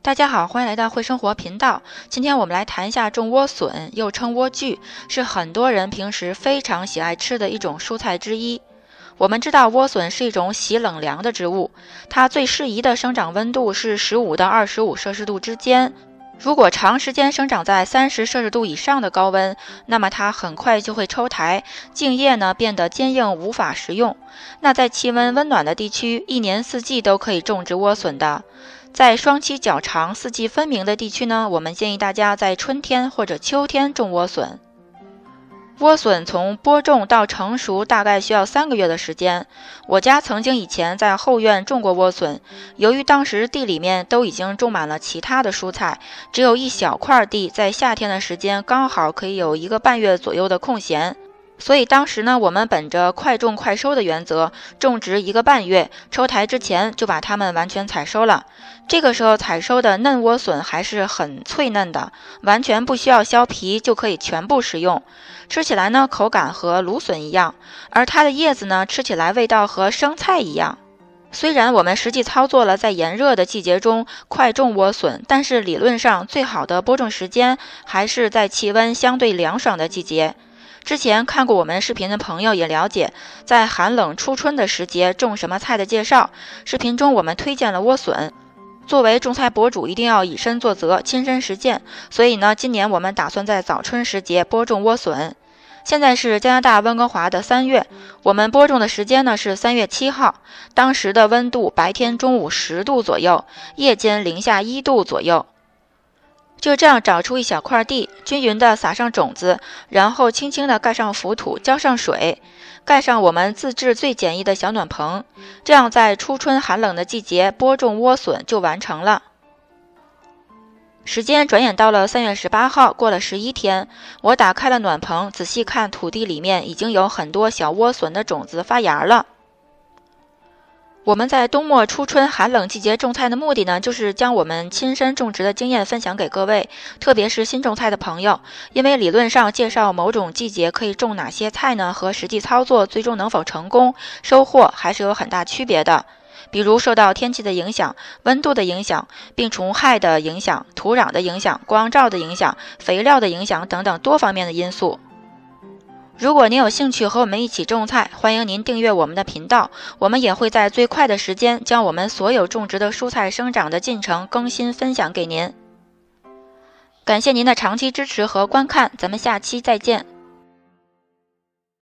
大家好，欢迎来到会生活频道。今天我们来谈一下种莴笋，又称莴苣，是很多人平时非常喜爱吃的一种蔬菜之一。我们知道莴笋是一种喜冷凉的植物，它最适宜的生长温度是15到25摄氏度之间。如果长时间生长在30摄氏度以上的高温，那么它很快就会抽苔，茎叶呢变得坚硬，无法食用。那在气温温暖的地区，一年四季都可以种植莴笋的。在霜期较长、四季分明的地区呢，我们建议大家在春天或者秋天种莴笋。莴笋从播种到成熟大概需要3个月的时间。我家曾经以前在后院种过莴笋，由于当时地里面都已经种满了其他的蔬菜，只有一小块地在夏天的时间刚好可以有1个半月左右的空闲。所以当时呢，我们本着快种快收的原则，种植1个半月，抽苔之前就把它们完全采收了。这个时候采收的嫩莴笋还是很脆嫩的，完全不需要削皮就可以全部食用。吃起来呢，口感和芦笋一样，而它的叶子呢，吃起来味道和生菜一样。虽然我们实际操作了在炎热的季节中快种莴笋，但是理论上最好的播种时间还是在气温相对凉爽的季节。之前看过我们视频的朋友也了解，在寒冷初春的时节种什么菜的介绍，视频中我们推荐了莴笋。作为种菜博主，一定要以身作则，亲身实践。所以呢，今年我们打算在早春时节播种莴笋。现在是加拿大温哥华的3月，我们播种的时间呢是3月7号，当时的温度白天中午10度左右，夜间零下1度左右。就这样找出一小块地，均匀地撒上种子，然后轻轻地盖上浮土，浇上水，盖上我们自制最简易的小暖棚，这样在初春寒冷的季节播种莴笋就完成了。时间转眼到了3月18号，过了11天，我打开了暖棚，仔细看土地里面已经有很多小莴笋的种子发芽了。我们在冬末初春寒冷季节种菜的目的呢，就是将我们亲身种植的经验分享给各位，特别是新种菜的朋友。因为理论上介绍某种季节可以种哪些菜呢，和实际操作最终能否成功收获还是有很大区别的。比如受到天气的影响、温度的影响、病虫害的影响、土壤的影响、光照的影响、肥料的影响等等多方面的因素。如果您有兴趣和我们一起种菜，欢迎您订阅我们的频道，我们也会在最快的时间将我们所有种植的蔬菜生长的进程更新分享给您。感谢您的长期支持和观看，咱们下期再见。